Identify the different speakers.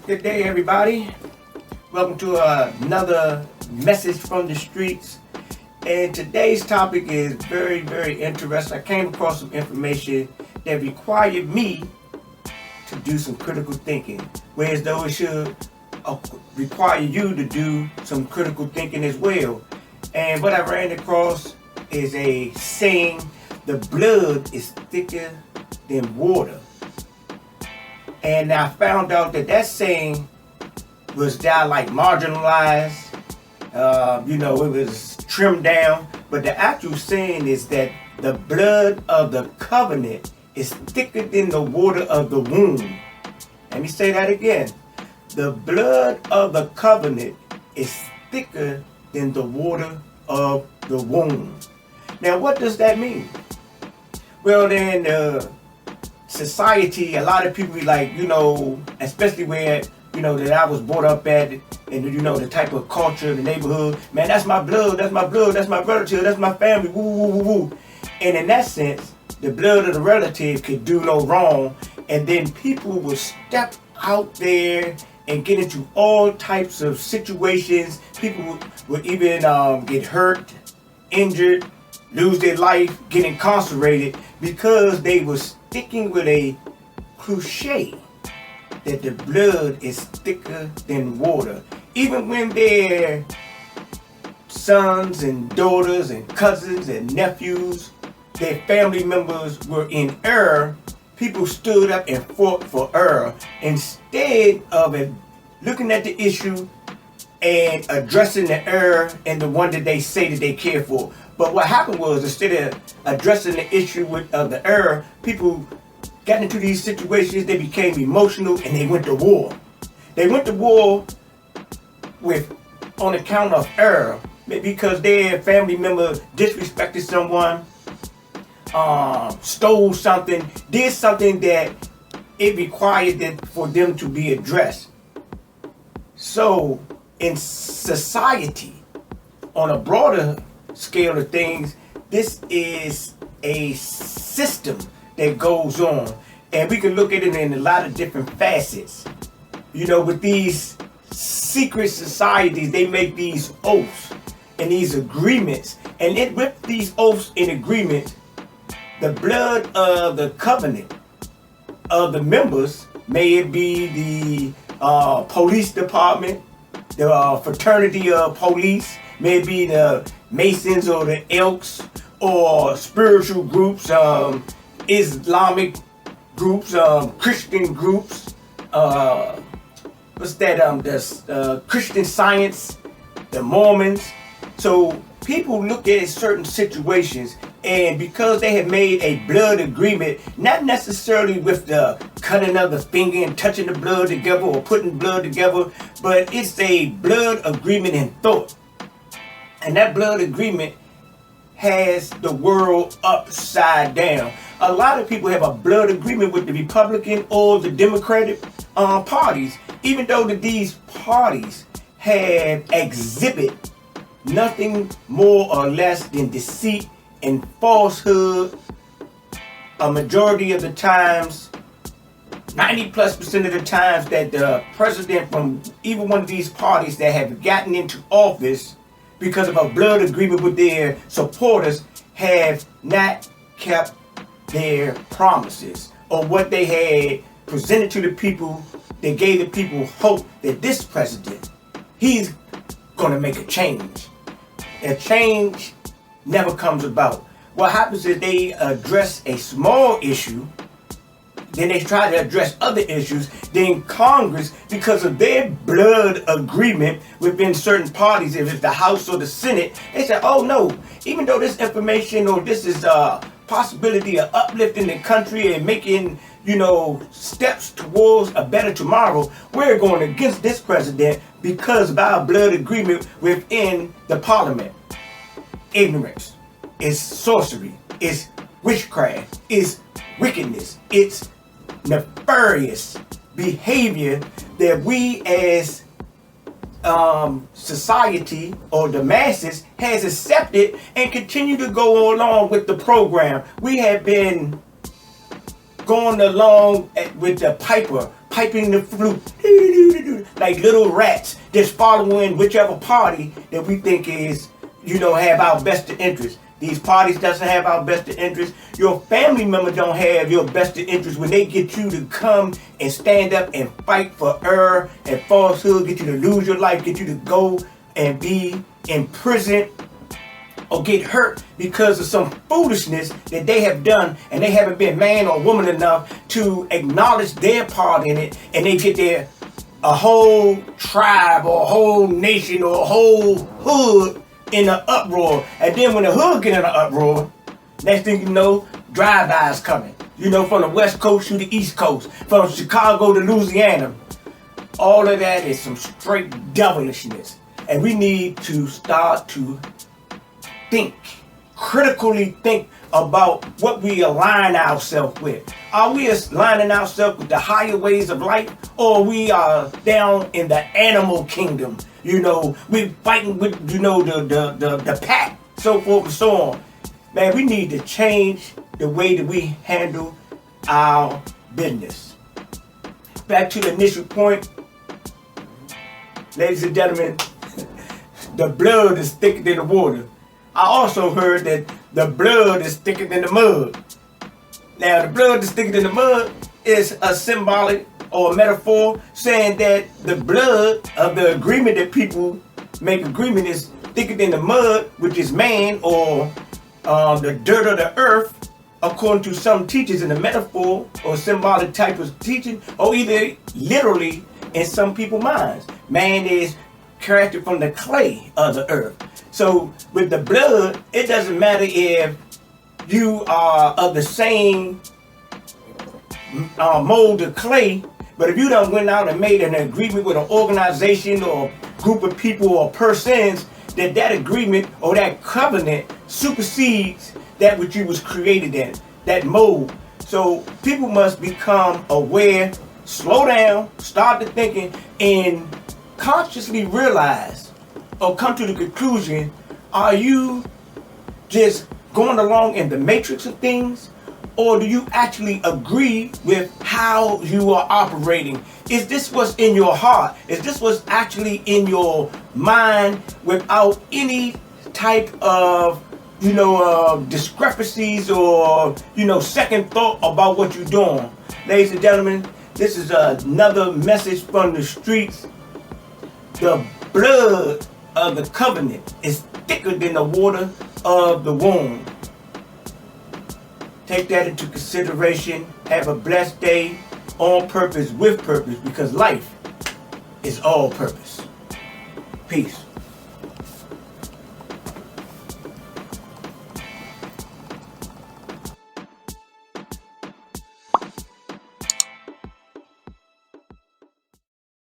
Speaker 1: Good day, everybody. Welcome to another message from the streets. And today's topic is very, very interesting. I came across some information that required me to do some critical thinking, whereas though it should require you to do some critical thinking as well. And what I ran across is a saying: the blood is thicker than water. And I found out that saying was down like marginalized, it was trimmed down. But the actual saying is that the blood of the covenant is thicker than the water of the womb. Let me say that again. The blood of the covenant is thicker than the water of the womb. Now, what does that mean? Well, then, society, a lot of people be like, especially where, that I was brought up at, and the type of culture, the neighborhood, man, that's my blood, that's my blood, that's my relative, that's my family, woo, woo, woo, woo. And in that sense, the blood of the relative could do no wrong, and then people would step out there and get into all types of situations. People would even get hurt, injured, lose their life, get incarcerated, because they were sticking with a cliche that the blood is thicker than water. Even when their sons and daughters and cousins and nephews, their family members were in error, people stood up and fought for error instead of looking at the issue and addressing the error and the one that they say that they care for. But what happened was, instead of addressing the issue of the error, people got into these situations, they became emotional, and they went to war. They went to war on account of error, because their family member disrespected someone, stole something, did something that it required for them to be addressed. So, in society, on a broader scale of things, this is a system that goes on, and we can look at it in a lot of different facets. With these secret societies, they make these oaths and these agreements, and with these oaths and agreements, the blood of the covenant of the members, may it be the police department, the fraternity of police, may it be the Masons or the Elks or spiritual groups, Islamic groups, Christian groups, the Christian Science, the Mormons. So people look at certain situations, and because they have made a blood agreement, not necessarily with the cutting of the finger and touching the blood together or putting blood together, but it's a blood agreement in thought. And that blood agreement has the world upside down. A lot of people have a blood agreement with the Republican or the Democratic parties, even though these parties have exhibit nothing more or less than deceit and falsehood. A majority of the times, 90+% of the times, that the president from either one of these parties that have gotten into office because of a blood agreement with their supporters have not kept their promises, or what they had presented to the people. They gave the people hope that this president, he's going to make a change. And change never comes about. What happens is they address a small issue, then they try to address other issues. Then Congress, because of their blood agreement within certain parties, if it's the House or the Senate, they say, oh no, even though this information or this is a possibility of uplifting the country and making, steps towards a better tomorrow, we're going against this president because of our blood agreement within the parliament. Ignorance is sorcery, it's witchcraft, it's wickedness, it's nefarious behavior that we as society or the masses has accepted and continue to go along with the program. We have been going along with the Piper piping the flute, like little rats, just following whichever party that we think is, have our best interest. These parties doesn't have our best interest. Your family members don't have your best interest when they get you to come and stand up and fight for error and falsehood, get you to lose your life, get you to go and be in prison or get hurt because of some foolishness that they have done, and they haven't been man or woman enough to acknowledge their part in it, and they get a whole tribe or a whole nation or a whole hood in an uproar. And then when the hood get in an uproar, next thing you know, drive-bys coming. From the West Coast to the East Coast, from Chicago to Louisiana. All of that is some straight devilishness. And we need to start to critically think about what we align ourselves with. Are we aligning ourselves with the higher ways of life, or we are down in the animal kingdom? We're fighting with, the pack, so forth and so on. Man, we need to change the way that we handle our business. Back to the initial point, ladies and gentlemen, the blood is thicker than the water. I also heard that the blood is thicker than the mud. Now, the blood is thicker than the mud is a symbolic or a metaphor saying that the blood of the agreement that people make agreement is thicker than the mud, which is man, or the dirt of the earth, according to some teachers in the metaphor or symbolic type of teaching, or either literally in some people's minds. Man is crafted from the clay of the earth. So with the blood, it doesn't matter if you are of the same mold of clay, but if you done went out and made an agreement with an organization or group of people or persons, that agreement or that covenant supersedes that which you was created in, that mold. So people must become aware, slow down, start to thinking, and consciously realize or come to the conclusion, are you just going along in the matrix of things, or do you actually agree with how you are operating? Is this what's in your heart? Is this what's actually in your mind without any type of, discrepancies or, second thought about what you're doing? Ladies and gentlemen, this is another message from the streets. The blood of the covenant is thicker than the water of the womb. Take that into consideration. Have a blessed day, on purpose, with purpose, because life is all purpose. Peace.